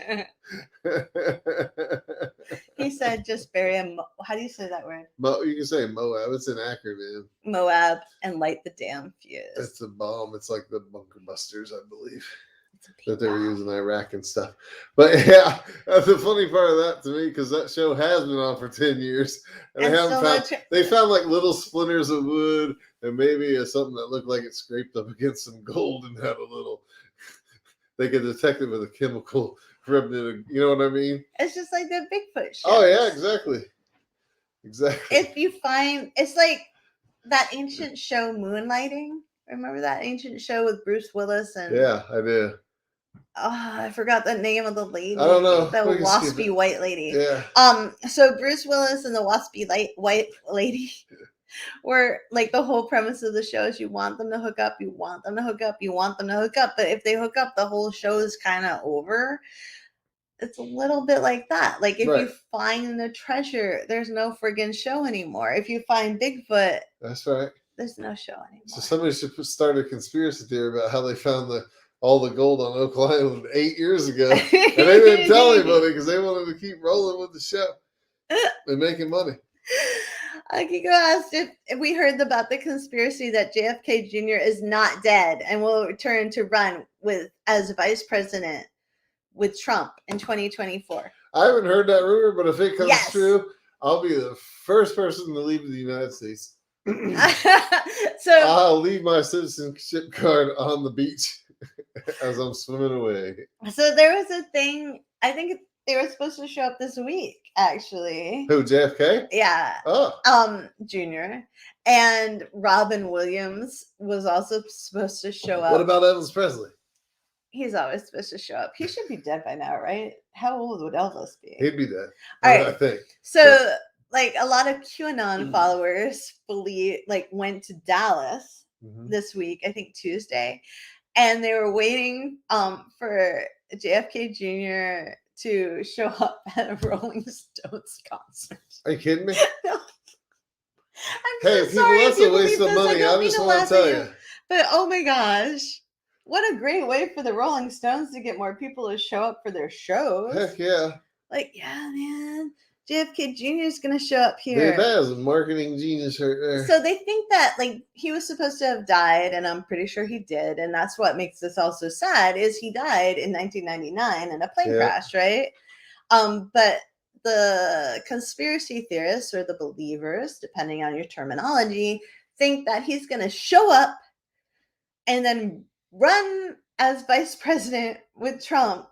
He said, just bury him. How do you say that word? You can say Moab. It's an acronym. Moab, and light the damn fuse. It's a bomb. It's like the bunker busters, I believe, that they were using in Iraq and stuff. But yeah, that's the funny part of that to me, because that show has been on for 10 years, and they haven't found. They found like little splinters of wood and maybe something that looked like it scraped up against some gold and had a little. They could detect it with a chemical rubbed in. You know what I mean? It's just like the Bigfoot show. Oh yeah, exactly. Exactly. If you find, it's like that ancient show Moonlighting. Remember that ancient show with Bruce Willis and Yeah, I do. I forgot the name of the lady. I don't know. The We can skip waspy it. white lady. Yeah. So Bruce Willis and the waspy white lady were like, the whole premise of the show is you want them to hook up, you want them to hook up, you want them to hook up. But if they hook up, the whole show is kind of over. It's a little bit like that. Like, if Right. you find the treasure, there's no friggin' show anymore. If you find Bigfoot, That's right. there's no show anymore. So somebody should start a conspiracy theory about how they found all the gold on Oak Island 8 years ago. And they didn't tell anybody because they wanted to keep rolling with the show and making money. Akiko asked if we heard about the conspiracy that JFK Jr. is not dead and will return to run as vice president with Trump in 2024. I haven't heard that rumor, but if it comes Yes. true, I'll be the first person to leave the United States. So I'll leave my citizenship card on the beach as I'm swimming away. So there was a thing, I think they were supposed to show up this week, actually. Who, JFK? Yeah. Oh. Junior. And Robin Williams was also supposed to show up. What about Elvis Presley? He's always supposed to show up. He should be dead by now, right? How old would Elvis be? He'd be dead. All right. I think. So, like, a lot of QAnon followers went to Dallas this week, I think Tuesday, and they were waiting for JFK Jr. to show up at a Rolling Stones concert. Are you kidding me? No. I'm Hey, so people, sorry that's if you a waste believe of this. money. I don't mean just to want laugh to at tell you. you. But oh my gosh, what a great way for the Rolling Stones to get more people to show up for their shows. Heck yeah. Like, yeah, man, JFK Jr. is going to show up here. Dude, that is a marketing genius right there. So they think that, like, he was supposed to have died, and I'm pretty sure he did. And that's what makes this all so sad, is he died in 1999 in a plane crash, right? But the conspiracy theorists, or the believers, depending on your terminology, think that he's going to show up and then run as vice president with Trump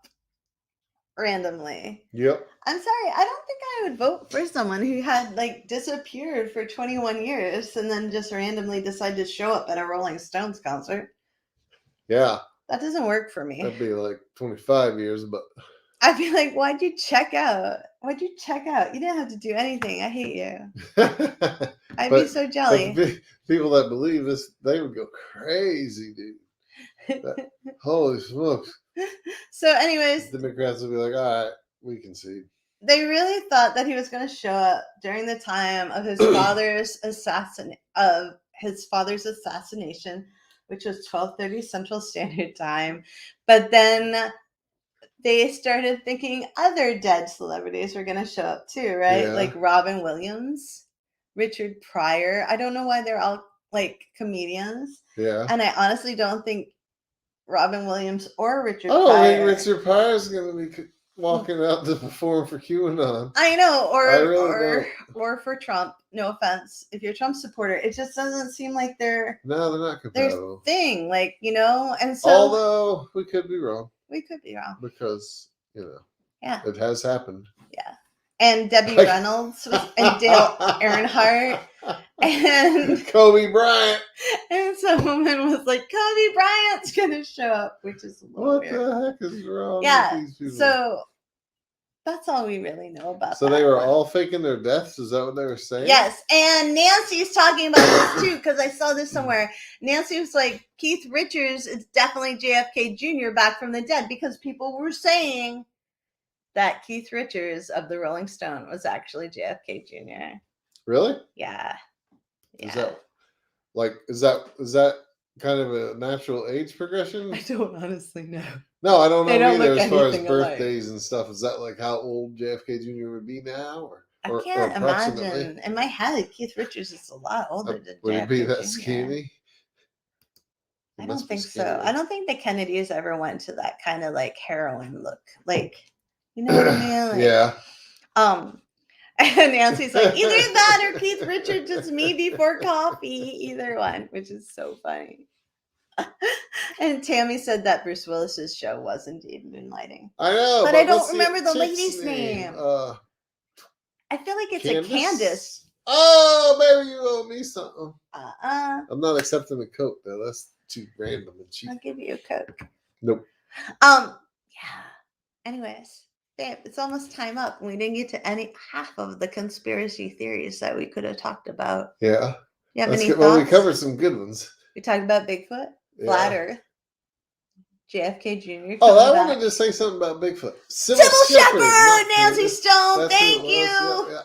randomly. Yep. I'm sorry, I don't think I would vote for someone who had disappeared for 21 years and then just randomly decided to show up at a Rolling Stones concert. Yeah. That doesn't work for me. That'd be like 25 years, but I'd be like, why'd you check out? Why'd you check out? You didn't have to do anything. I hate you. I'd be so jelly. People that believe this, they would go crazy, dude. Holy smokes. So anyways, the Democrats would be like, all right, we can see. They really thought that he was going to show up during the time of his father's assassination, which was 12:30 Central Standard Time. But then they started thinking other dead celebrities were going to show up too, right? Yeah. Like Robin Williams, Richard Pryor. I don't know why they're all like comedians. Yeah. And I honestly don't think Robin Williams or Richard Pryor. Pryor. I think Richard Pryor's going to be walking out to perform for QAnon. I know, or for Trump. No offense, if you're a Trump supporter, it just doesn't seem like they're not compatible. Their thing, and so. Although we could be wrong. We could be wrong because yeah, it has happened. Yeah, and Debbie Reynolds and Dale Earnhardt and Kobe Bryant, and some woman was like, Kobe Bryant's gonna show up, which is a little weird. What the heck is wrong? Yeah, with these people? So that's all we really know about. So they were all faking their deaths. Is that what they were saying? Yes, and Nancy's talking about this too, because I saw this somewhere. Nancy was like, Keith Richards is definitely JFK Jr. back from the dead, because people were saying that Keith Richards of the Rolling Stone was actually JFK Jr. Really? Yeah. Is that kind of a natural age progression? I don't honestly know. No, I don't know either. As far as alike. birthdays and stuff, is that like how old JFK Jr. would be now, I can't imagine. In my head, Keith Richards is a lot older than would JFK it be that Jr. skinny? I don't think so. I don't think the Kennedys ever went to that kind of heroin look. You know what I mean? Yeah. And Nancy's like, either that or Keith Richards, just me before coffee. Either one, which is so funny. And Tammy said that Bruce Willis's show was indeed Moonlighting. I know, but I don't remember the lady's name. I feel like it's a Candace. Oh, baby, you owe me something. I'm not accepting the Coke, though. That's too random and cheap. I'll give you a Coke. Nope. Yeah. Anyways, babe, it's almost time up. We didn't get to any half of the conspiracy theories that we could have talked about. Yeah. You have any thoughts? Well, we covered some good ones. We talked about Bigfoot, Flat Earth, JFK Jr. Oh, I wanted to say something about Bigfoot. Sybil Shepherd, Nancy Stone, thank you.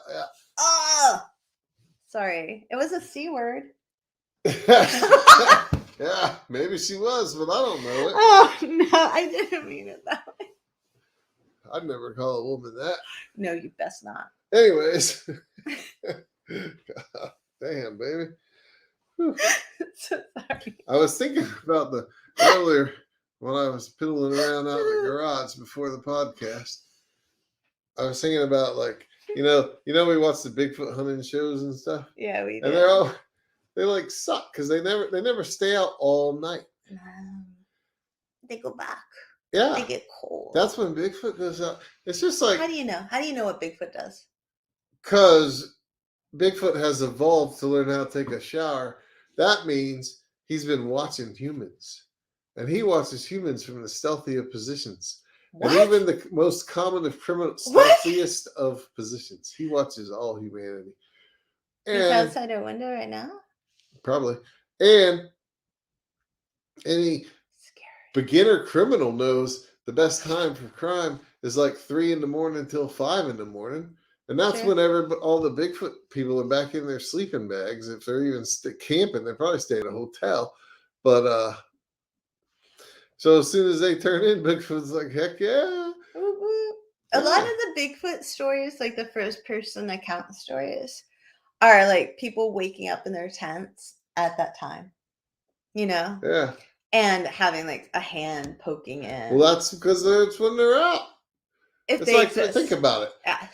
Yeah. Oh, sorry. It was a C word. Yeah, maybe she was, but I don't know it. Oh, no, I didn't mean it that way. I'd never call a woman that. No, you best not. Anyways. God, damn, baby. So sorry. I was thinking about earlier when I was piddling around out in the garage before the podcast. I was thinking about, like, we watch the Bigfoot hunting shows and stuff. Yeah, we do. And they like suck because they never stay out all night. They go back. Yeah. They get cold. That's when Bigfoot goes out. It's just like, how do you know? How do you know what Bigfoot does? Because Bigfoot has evolved to learn how to take a shower. That means he's been watching humans. And he watches humans from the stealthiest positions. What? And even the most common of criminal, stealthiest of positions. He watches all humanity. He's outside our window right now? Probably. And any beginner criminal knows the best time for crime is like 3 a.m. until 5 a.m. And that's whenever all the Bigfoot people are back in their sleeping bags. If they're even camping, they probably stay at a hotel. But so as soon as they turn in, Bigfoot's like, heck yeah. A lot of the Bigfoot stories, like the first person account stories, are like people waking up in their tents at that time, Yeah. And having like a hand poking in. Well, that's because it's when they're out. If it's they like, exist. Think about it. Yeah.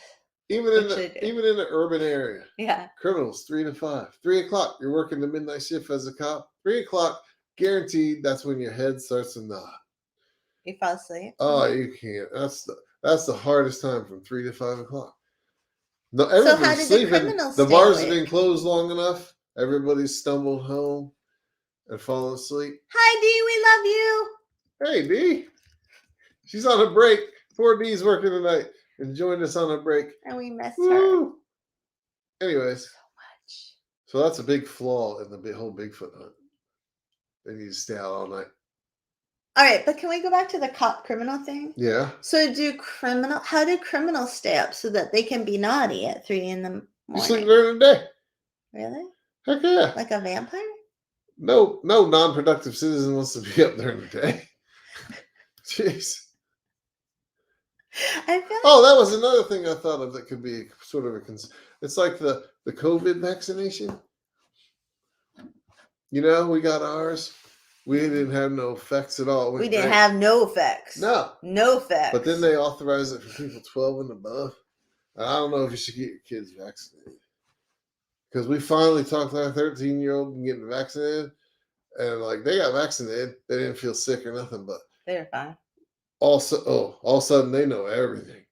Even in the urban area. Yeah. Criminals, 3 to 5. 3 o'clock, you're working the midnight shift as a cop. 3 o'clock, guaranteed that's when your head starts to nod. You fall asleep. Oh, you can't. That's the hardest time from 3 to 5 o'clock. No, so how did sleeping. The criminals The bars have been closed long enough. Everybody's stumbled home and fallen asleep. Hi, D, we love you. Hey, D. She's on a break. Poor D's working tonight and joined us on a break. And we miss her. Anyways. So much. So that's a big flaw in the whole Bigfoot hunt. They need to stay out all night. All right, but can we go back to the cop criminal thing? Yeah. So how do criminals stay up so that they can be naughty at 3 a.m? You sleep during the day. Really? Heck yeah. Like a vampire? No non-productive citizen wants to be up during the day. Jeez. I feel that was another thing I thought of that could be sort of it's like the COVID vaccination. We got ours. We didn't have no effects at all. We didn't have no effects. No effects. But then they authorized it for people 12 and above. I don't know if you should get your kids vaccinated. Because we finally talked to our 13-year-old and getting vaccinated. And like they got vaccinated. They didn't feel sick or nothing, but they were fine. All of a sudden they know everything.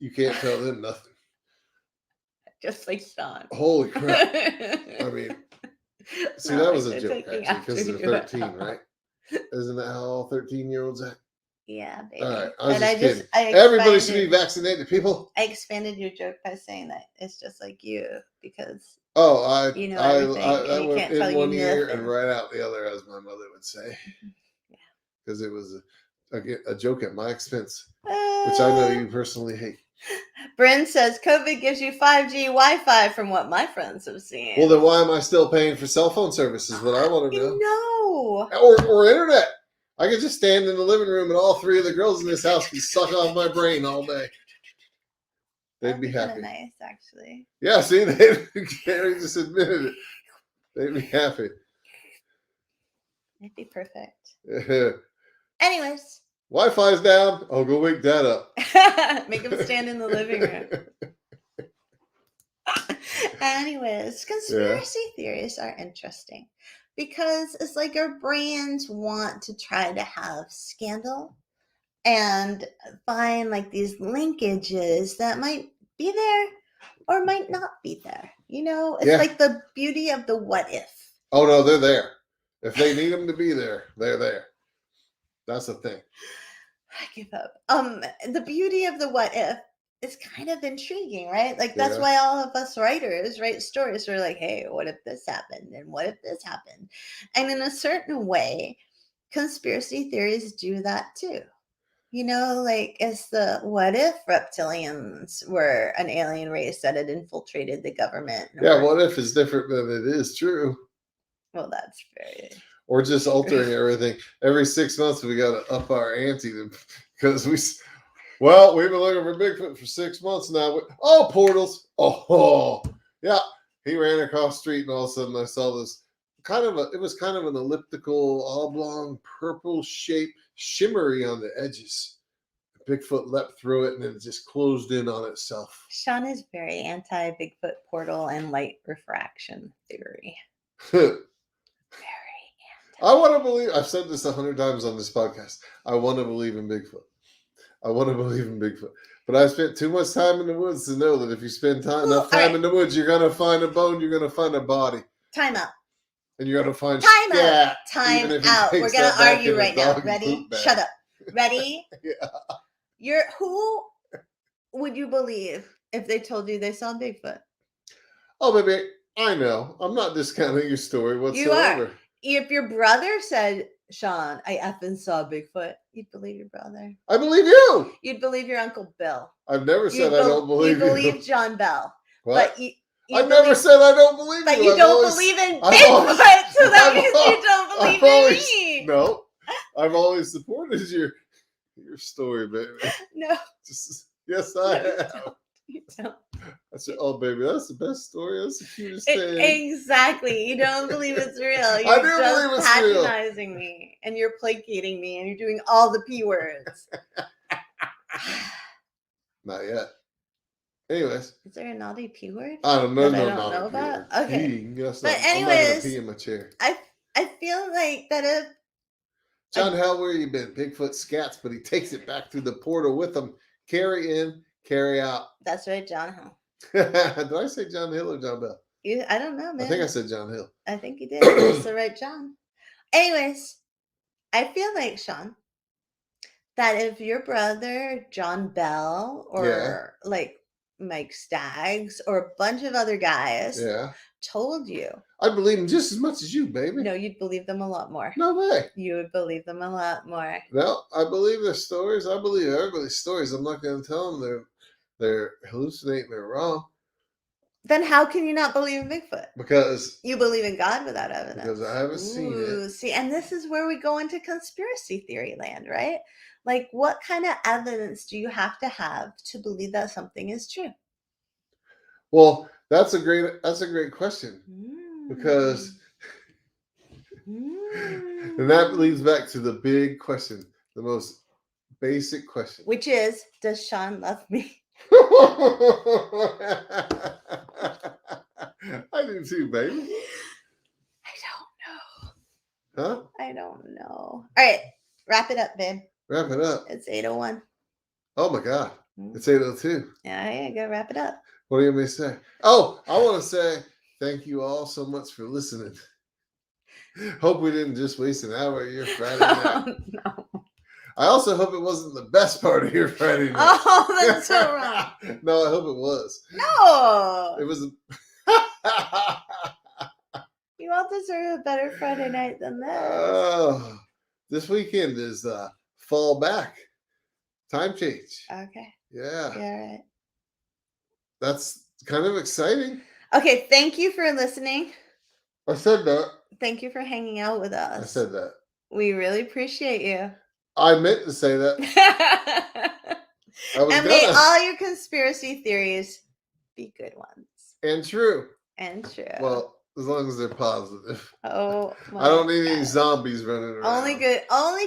You can't tell them nothing. Just like Sean. Holy crap. I mean, see, that was a joke, actually, because they're 13, right? Isn't that how all 13-year-olds act? Yeah, baby. All right, I was just kidding. Everybody should be vaccinated, people. I expanded your joke by saying that it's just like you, because I went in one ear and right out the other, as my mother would say. Yeah. Because it was a joke at my expense, which I know you personally hate. Bryn says COVID gives you 5G Wi-Fi from what my friends have seen. Well, then why am I still paying for cell phone service is what I want to know. No. Or internet. I could just stand in the living room and all 3 of the girls in this house can suck off my brain all day. They'd be happy. Nice, actually. Yeah, see, Carrie just admitted it. They'd be happy. It'd be perfect. Anyways. Wi-Fi's down. I'll go wake Dad up. Make him stand in the living room. Anyways, conspiracy theories are interesting because it's like our brains want to try to have scandal and find like these linkages that might be there, or might not be there. You know, it's Yeah. like the beauty of the what if. Oh no, they're there. If they need them to be there, they're there. That's the thing. I give up. The beauty of the what if is kind of intriguing, right? Like that's Yeah. why all of us writers write stories. We're like, hey, what if this happened? And what if this happened? And in a certain way, conspiracy theories do that too. You know, like it's the what if reptilians were an alien race that had infiltrated the government? Yeah, what if it's different than it is true? Well, that's very. Or just altering everything. Every 6 months, we got to up our ante because we've been looking for Bigfoot for 6 months now. Oh, portals. Oh, yeah. He ran across the street, and all of a sudden, I saw this it was kind of an elliptical, oblong, purple shape, shimmery on the edges. Bigfoot leapt through it, and then it just closed in on itself. Sean is very anti Bigfoot portal and light refraction theory. I want to believe, I've said this 100 times on this podcast, I want to believe in Bigfoot. But I spent too much time in the woods to know that if you spend enough time in the woods, you're going to find a bone, you're going to find a body. Time out. And you're going to find Time scat. Time out. We're going to argue right now. Ready? Shut up. Ready? Yeah. Who would you believe if they told you they saw Bigfoot? Oh, baby, I know. I'm not discounting your story whatsoever. You are. If your brother said, Sean, I effing saw Bigfoot, you'd believe your brother. I believe you. You'd believe your Uncle Bill. I've never said I don't believe you. You believe John Bell. What? But I've never said I don't believe you. But you don't believe in Bigfoot, so that means you don't believe in me. No. I've always supported your story, baby. No. Yes, I have. You don't. I said, oh, baby, that's the best story. That's the cutest thing. Exactly. You don't believe it's real. You're I do believe it's real. patronizing me, and you're placating me, and you're doing all the P words. Not yet. Anyways. Is there a naughty P word? I don't know. I don't know about? Okay. But anyways. I'm not going to pee in my chair. I feel like that if... John Hell, where you been? Bigfoot scats, but he takes it back through the portal with him. Carry in, carry out. That's right, John Hill. Did I say John Hill or John Bell? I don't know, man. I think I said John Hill. I think you did. It's the right John. Anyways, I feel like, Sean, that if your brother, John Bell, or like Mike Staggs, or a bunch of other guys told you. I'd believe them just as much as you, baby. No, you'd believe them a lot more. No way. You would believe them a lot more. No, I believe their stories. I believe everybody's stories. I'm not going to tell them they're hallucinating, they're wrong. Then how can you not believe in Bigfoot? Because you believe in God without evidence. Because I haven't seen it. See, and this is where we go into conspiracy theory land, right? Like, what kind of evidence do you have to believe that something is true? Well, that's a great question. Because and that leads back to the big question, the most basic question. Which is, does Sean love me? I do too, baby. I don't know. Huh? I don't know. All right, wrap it up, babe. Wrap it up. It's 8:01. Oh my God. It's 8:02. Yeah, gotta wrap it up. What do you want me to say? Oh, I want to say thank you all so much for listening. Hope we didn't just waste an hour of your Friday night. Oh, no. I also hope it wasn't the best part of your Friday night. Oh, that's so wrong. No, I hope it was. No. It was. You all deserve a better Friday night than this. This weekend is fall back. Time change. Okay. Yeah. Yeah, right. That's kind of exciting. Okay, thank you for listening. I said that. Thank you for hanging out with us. I said that. We really appreciate you. I meant to say that. And may all your conspiracy theories be good ones. And true. And true. Well, as long as they're positive. Oh, I don't need any zombies running around. Only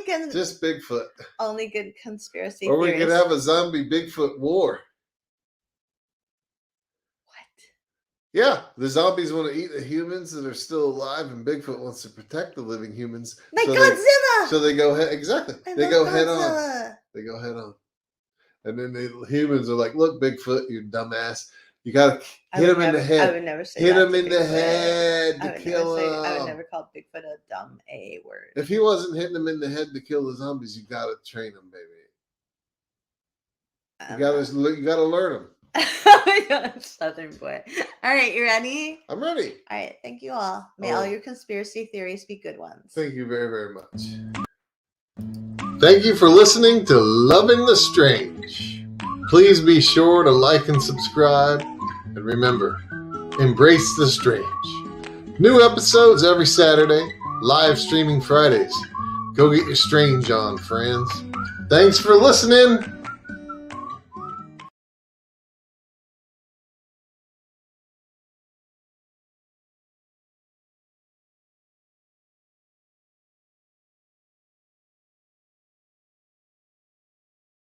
good. Just Bigfoot. Only good conspiracy or theories. We could have a zombie Bigfoot war. Yeah, the zombies want to eat the humans that are still alive, and Bigfoot wants to protect the living humans. Like Godzilla! So they go head exactly. They go head on. They go head on. And then the humans are like, look, Bigfoot, you dumbass. You gotta hit him in the I head. would never say Hit that him to in the Bigfoot. head I to would kill never say. I would him. never call Bigfoot a dumb A word. If he wasn't hitting him in the head to kill the zombies, you gotta train him, baby. You gotta learn him. Oh my God, Southern boy. All right, you ready? I'm ready. All right, thank you all. May all your conspiracy theories be good ones. Thank you very, very much. Thank you for listening to Loving the Strange. Please be sure to like and subscribe. And remember, embrace the strange. New episodes every Saturday, live streaming Fridays. Go get your strange on, friends. Thanks for listening.